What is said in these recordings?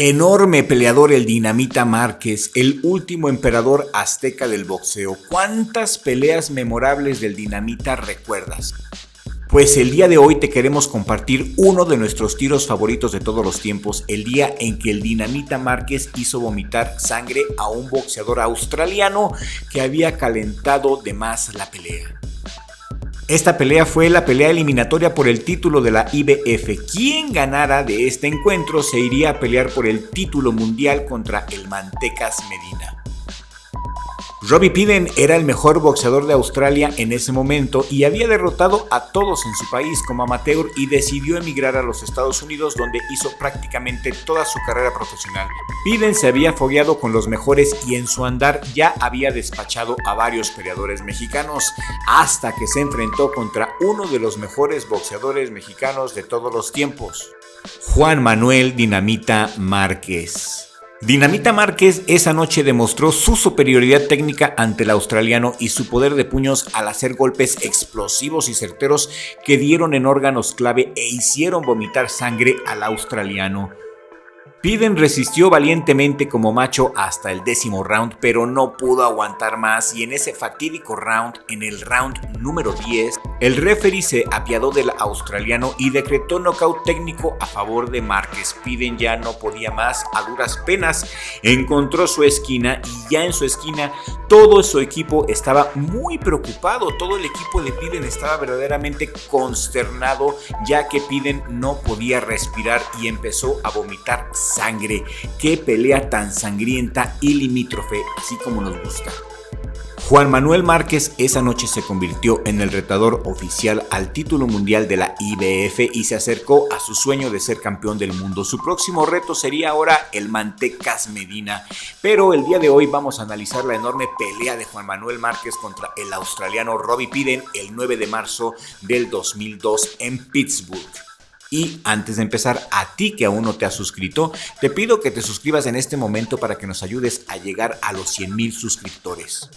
Enorme peleador el Dinamita Márquez, el último emperador azteca del boxeo. ¿Cuántas peleas memorables del Dinamita recuerdas? Pues el día de hoy te queremos compartir uno de nuestros tiros favoritos de todos los tiempos, el día en que el Dinamita Márquez hizo vomitar sangre a un boxeador australiano que había calentado de más la pelea. Esta pelea fue la pelea eliminatoria por el título de la IBF. Quien ganara de este encuentro se iría a pelear por el título mundial contra el Mantecas Medina. Robbie Piden era el mejor boxeador de Australia en ese momento y había derrotado a todos en su país como amateur y decidió emigrar a los Estados Unidos, donde hizo prácticamente toda su carrera profesional. Piden se había fogueado con los mejores y en su andar ya había despachado a varios peleadores mexicanos, hasta que se enfrentó contra uno de los mejores boxeadores mexicanos de todos los tiempos, Juan Manuel Dinamita Márquez. Dinamita Márquez esa noche demostró su superioridad técnica ante el australiano y su poder de puños al hacer golpes explosivos y certeros que dieron en órganos clave e hicieron vomitar sangre al australiano. Piden resistió valientemente como macho hasta el 10º round, pero no pudo aguantar más y en ese fatídico round, en el round número 10, el referee se apiadó del australiano y decretó nocaut técnico a favor de Márquez. Piden ya no podía más, a duras penas encontró su esquina y ya en su esquina todo su equipo estaba muy preocupado. Todo el equipo de Piden estaba verdaderamente consternado, ya que Piden no podía respirar y empezó a vomitar sangre. Qué pelea tan sangrienta y limítrofe, así como nos gusta. Juan Manuel Márquez esa noche se convirtió en el retador oficial al título mundial de la IBF y se acercó a su sueño de ser campeón del mundo. Su próximo reto sería ahora el Mantecas Medina, pero el día de hoy vamos a analizar la enorme pelea de Juan Manuel Márquez contra el australiano Robbie Piden el 9 de marzo del 2002 en Pittsburgh. Y antes de empezar, a ti que aún no te has suscrito, te pido que te suscribas en este momento para que nos ayudes a llegar a los 100,000 suscriptores.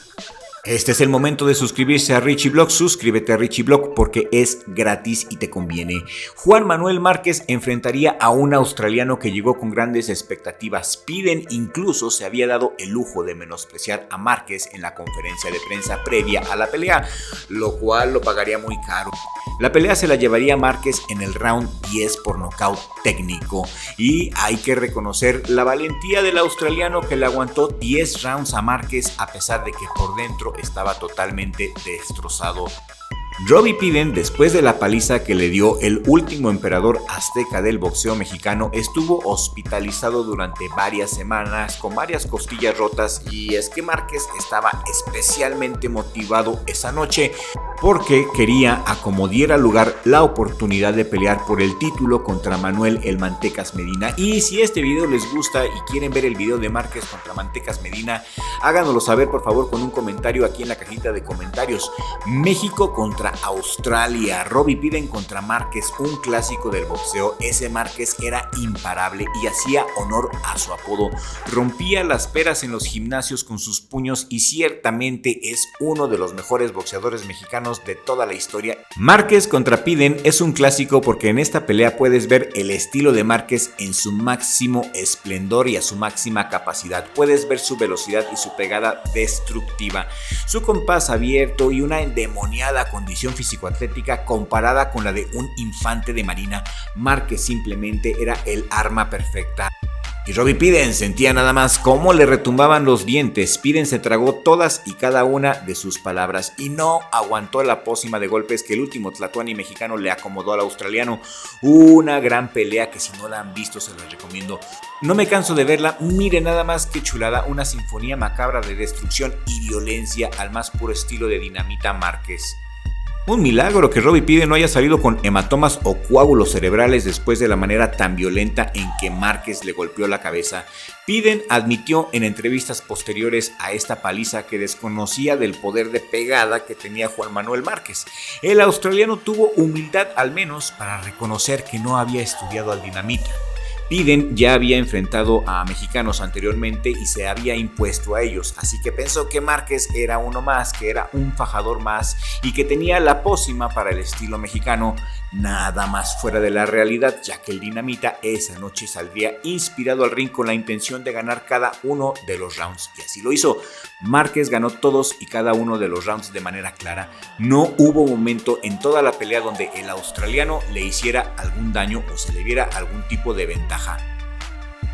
Este es el momento de suscribirse a Richie Blog. Suscríbete a Richie Blog porque es gratis y te conviene. Juan Manuel Márquez enfrentaría a un australiano que llegó con grandes expectativas. Piden incluso se había dado el lujo de menospreciar a Márquez en la conferencia de prensa previa a la pelea, lo cual lo pagaría muy caro. La pelea se la llevaría Márquez en el round 10 por nocaut técnico y hay que reconocer la valentía del australiano que le aguantó 10 rounds a Márquez a pesar de que por dentro estaba totalmente destrozado. Robbie Piden, después de la paliza que le dio el último emperador azteca del boxeo mexicano, estuvo hospitalizado durante varias semanas con varias costillas rotas, y es que Márquez estaba especialmente motivado esa noche porque quería a como diera lugar la oportunidad de pelear por el título contra Manuel el Mantecas Medina. Y si este video les gusta y quieren ver el video de Márquez contra Mantecas Medina, háganoslo saber por favor con un comentario aquí en la cajita de comentarios. México contra Australia, Robbie Piden contra Márquez, un clásico del boxeo. Ese Márquez era imparable y hacía honor a su apodo. Rompía las peras en los gimnasios con sus puños y ciertamente es uno de los mejores boxeadores mexicanos de toda la historia. Márquez contra Piden es un clásico porque en esta pelea puedes ver el estilo de Márquez en su máximo esplendor y a su máxima capacidad. Puedes ver su velocidad y su pegada destructiva, su compás abierto y una endemoniada condición físico-atlética comparada con la de un infante de marina. Márquez simplemente era el arma perfecta. Y Robbie Piden sentía nada más cómo le retumbaban los dientes. Piden se tragó todas y cada una de sus palabras y no aguantó la pócima de golpes que el último tlatoani mexicano le acomodó al australiano. Una gran pelea que si no la han visto se los recomiendo. No me canso de verla, miren nada más qué chulada, una sinfonía macabra de destrucción y violencia al más puro estilo de Dinamita Márquez. Un milagro que Robbie Piden no haya salido con hematomas o coágulos cerebrales después de la manera tan violenta en que Márquez le golpeó la cabeza. Piden admitió en entrevistas posteriores a esta paliza que desconocía del poder de pegada que tenía Juan Manuel Márquez. El australiano tuvo humildad al menos para reconocer que no había estudiado al Dinamita. Piden ya había enfrentado a mexicanos anteriormente y se había impuesto a ellos, así que pensó que Márquez era uno más, que era un fajador más y que tenía la pócima para el estilo mexicano, nada más fuera de la realidad, ya que el Dinamita esa noche saldría inspirado al ring con la intención de ganar cada uno de los rounds, y así lo hizo. Márquez ganó todos y cada uno de los rounds de manera clara. No hubo momento en toda la pelea donde el australiano le hiciera algún daño o se le viera algún tipo de ventaja.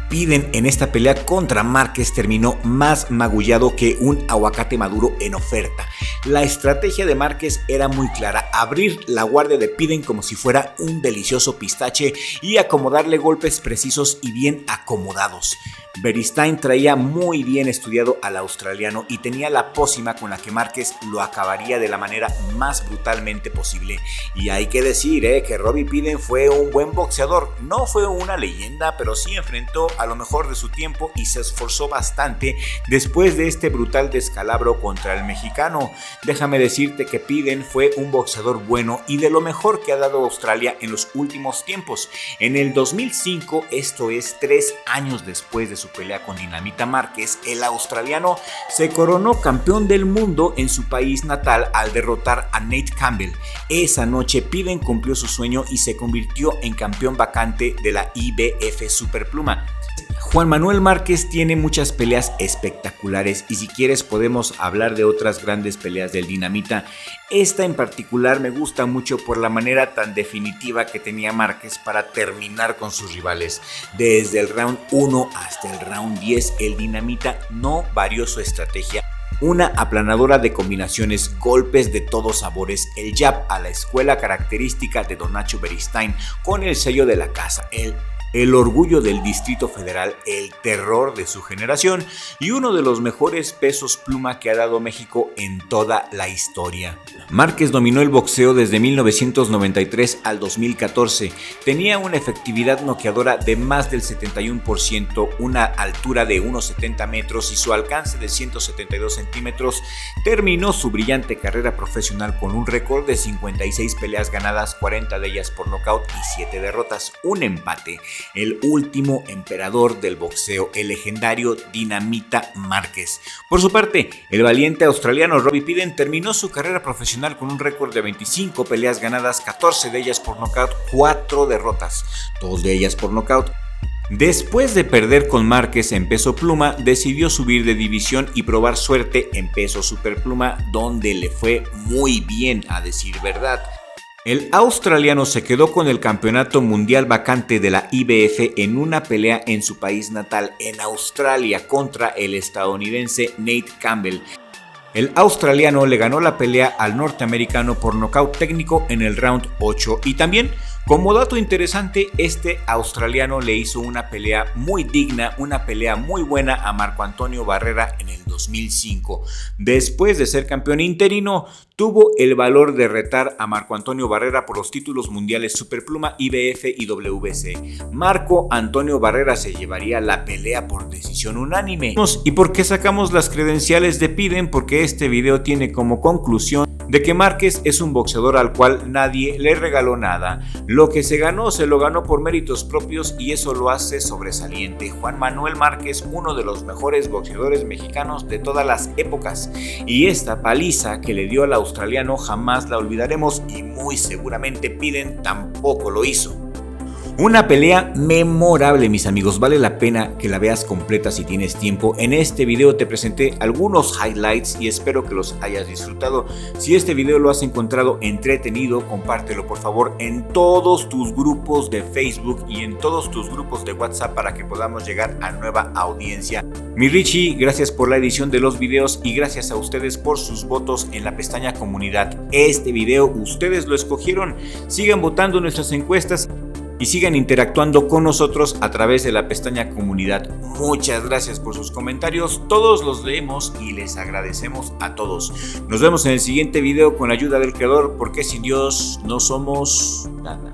Piden en esta pelea contra Márquez terminó más magullado que un aguacate maduro en oferta. La estrategia de Márquez era muy clara: abrir la guardia de Piden como si fuera un delicioso pistache y acomodarle golpes precisos y bien acomodados. Beristain traía muy bien estudiado al australiano y tenía la pócima con la que Márquez lo acabaría de la manera más brutalmente posible. Y hay que decir que Robbie Piden fue un buen boxeador, no fue una leyenda, pero sí enfrentó a lo mejor de su tiempo y se esforzó bastante después de este brutal descalabro contra el mexicano. Déjame decirte que Piden fue un boxeador bueno y de lo mejor que ha dado Australia en los últimos tiempos. En el 2005, esto es 3 años después de su pelea con Dinamita Márquez, el australiano se coronó campeón del mundo en su país natal al derrotar a Nate Campbell. Esa noche Piden cumplió su sueño y se convirtió en campeón vacante de la IBF Superpluma. Juan Manuel Márquez tiene muchas peleas espectaculares y si quieres podemos hablar de otras grandes peleas del Dinamita. Esta en particular me gusta mucho por la manera tan definitiva que tenía Márquez para terminar con sus rivales. Desde el round 1 hasta el round 10 el Dinamita no varió su estrategia. Una aplanadora de combinaciones, golpes de todos sabores, el jab a la escuela característica de Don Nacho Beristain con el sello de la casa, el orgullo del Distrito Federal, el terror de su generación y uno de los mejores pesos pluma que ha dado México en toda la historia. Márquez dominó el boxeo desde 1993 al 2014, tenía una efectividad noqueadora de más del 71%, una altura de 1,70 metros y su alcance de 172 centímetros. Terminó su brillante carrera profesional con un récord de 56 peleas ganadas, 40 de ellas por nocaut y 7 derrotas, un empate. El último emperador del boxeo, el legendario Dinamita Márquez. Por su parte, el valiente australiano Robbie Piden terminó su carrera profesional con un récord de 25 peleas ganadas, 14 de ellas por nocaut, 4 derrotas, 2 de ellas por nocaut. Después de perder con Márquez en peso pluma, decidió subir de división y probar suerte en peso superpluma, donde le fue muy bien, a decir verdad. El australiano se quedó con el campeonato mundial vacante de la IBF en una pelea en su país natal, en Australia, contra el estadounidense Nate Campbell. El australiano le ganó la pelea al norteamericano por nocaut técnico en el round 8 y también, como dato interesante, este australiano le hizo una pelea muy digna, una pelea muy buena a Marco Antonio Barrera en el 2005. Después de ser campeón interino, tuvo el valor de retar a Marco Antonio Barrera por los títulos mundiales Superpluma, IBF y WBC. Marco Antonio Barrera se llevaría la pelea por decisión unánime. ¿Y por qué sacamos las credenciales de Piden? Porque este video tiene como conclusión de que Márquez es un boxeador al cual nadie le regaló nada. Lo que se ganó, se lo ganó por méritos propios y eso lo hace sobresaliente. Juan Manuel Márquez, uno de los mejores boxeadores mexicanos de todas las épocas. Y esta paliza que le dio al australiano jamás la olvidaremos y muy seguramente Piden tampoco lo hizo. Una pelea memorable, mis amigos, vale la pena que la veas completa si tienes tiempo. En este video te presenté algunos highlights y espero que los hayas disfrutado. Si este video lo has encontrado entretenido, compártelo por favor en todos tus grupos de Facebook y en todos tus grupos de WhatsApp para que podamos llegar a nueva audiencia. Mi Richie, gracias por la edición de los videos y gracias a ustedes por sus votos en la pestaña comunidad. Este video ustedes lo escogieron, sigan votando en nuestras encuestas y sigan interactuando con nosotros a través de la pestaña comunidad. Muchas gracias por sus comentarios, todos los leemos y les agradecemos a todos. Nos vemos en el siguiente video con la ayuda del creador, porque sin Dios no somos nada.